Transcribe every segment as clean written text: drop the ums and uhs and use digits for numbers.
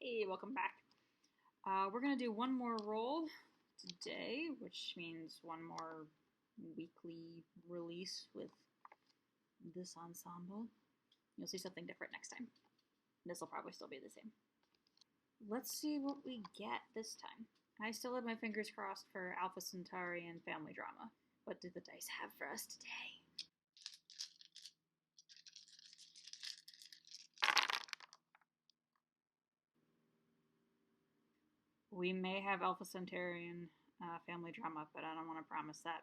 Hey, welcome back. We're going to do one more roll today, which means one more weekly release with this ensemble. You'll see something different next time. This will probably still be the same. Let's see what we get this time. I still have my fingers crossed for Alpha Centauri and family drama. What do the dice have for us today? We may have Alpha Centaurian family drama, but I don't want to promise that.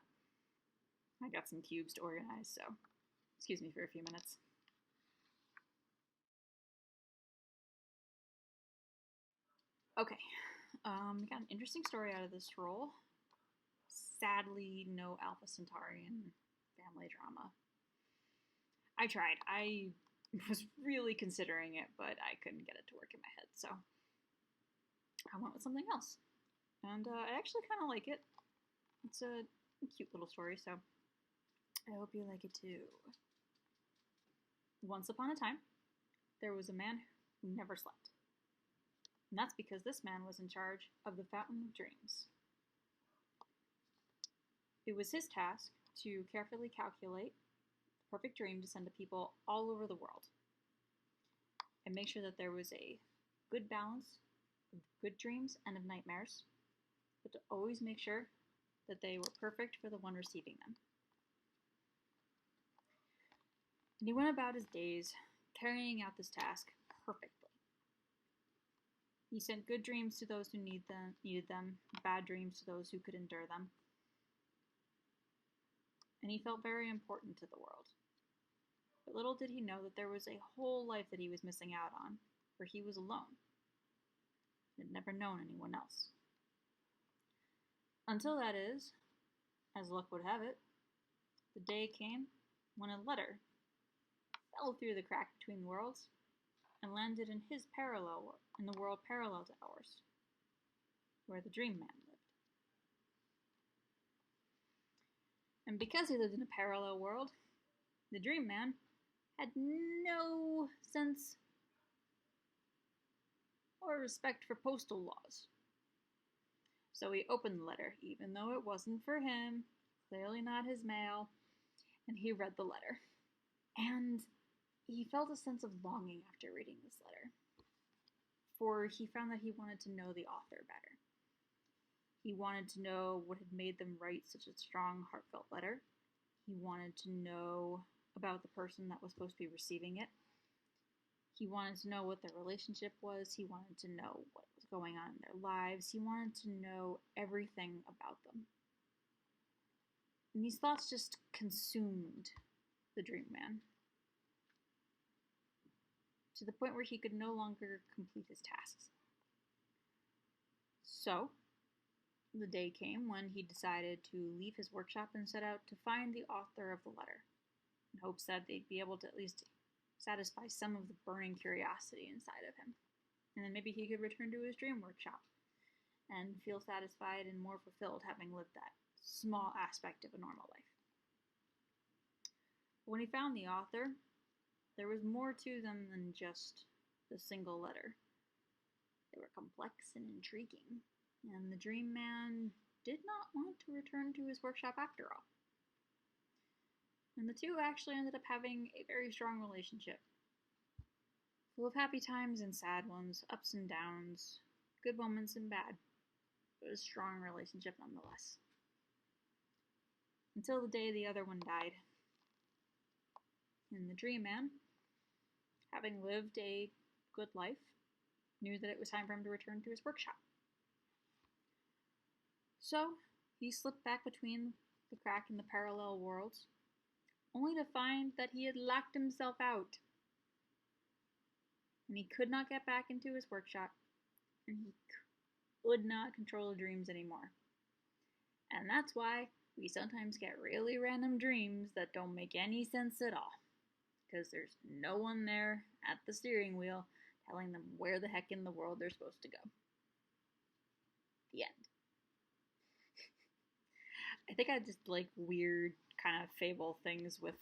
I got some cubes to organize, so excuse me for a few minutes. Okay, we got an interesting story out of this roll. Sadly, no Alpha Centaurian family drama. I tried. I was really considering it, but I couldn't get it to work in my head, so I went with something else. And I actually kind of like it. It's a cute little story, so I hope you like it too. Once upon a time, there was a man who never slept. And that's because this man was in charge of the Fountain of Dreams. It was his task to carefully calculate the perfect dream to send to people all over the world and make sure that there was a good balance of good dreams and of nightmares, but to always make sure that they were perfect for the one receiving them. And he went about his days carrying out this task perfectly. He sent good dreams to those who needed them, bad dreams to those who could endure them. And he felt very important to the world. But little did he know that there was a whole life that he was missing out on, for he was alone. He had never known anyone else. Until that is, as luck would have it, the day came when a letter fell through the crack between worlds and landed in his parallel, in the world parallel to ours, where the Dream Man lived. And because he lived in a parallel world, the Dream Man had no sense or respect for postal laws. So he opened the letter, even though it wasn't for him, clearly not his mail, and he read the letter. And he felt a sense of longing after reading this letter, for he found that he wanted to know the author better. He wanted to know what had made them write such a strong, heartfelt letter. He wanted to know about the person that was supposed to be receiving it. He wanted to know what their relationship was. He wanted to know what was going on in their lives. He wanted to know everything about them. And these thoughts just consumed the Dream Man, to the point where he could no longer complete his tasks. So, the day came when he decided to leave his workshop and set out to find the author of the letter, in hopes that they'd be able to at least satisfy some of the burning curiosity inside of him. And then maybe he could return to his dream workshop and feel satisfied and more fulfilled having lived that small aspect of a normal life. When he found the author, there was more to them than just the single letter. They were complex and intriguing, and the Dream Man did not want to return to his workshop after all. And the two actually ended up having a very strong relationship, full of happy times and sad ones, ups and downs, good moments and bad, but a strong relationship nonetheless. Until the day the other one died. And the Dream Man, having lived a good life, knew that it was time for him to return to his workshop. So, he slipped back between the crack in the parallel worlds, only to find that he had locked himself out. And he could not get back into his workshop, and he could not control the dreams anymore. And that's why we sometimes get really random dreams that don't make any sense at all, because there's no one there at the steering wheel telling them where the heck in the world they're supposed to go. The end. I think I just like weird kind of fable things with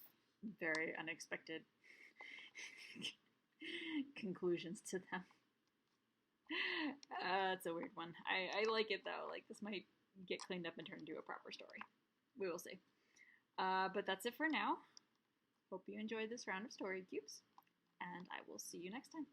very unexpected conclusions to them. It's a weird one. I like it though. Like this might get cleaned up and turned into a proper story. We will see. But that's it for now. Hope you enjoyed this round of Story Cubes, and I will see you next time.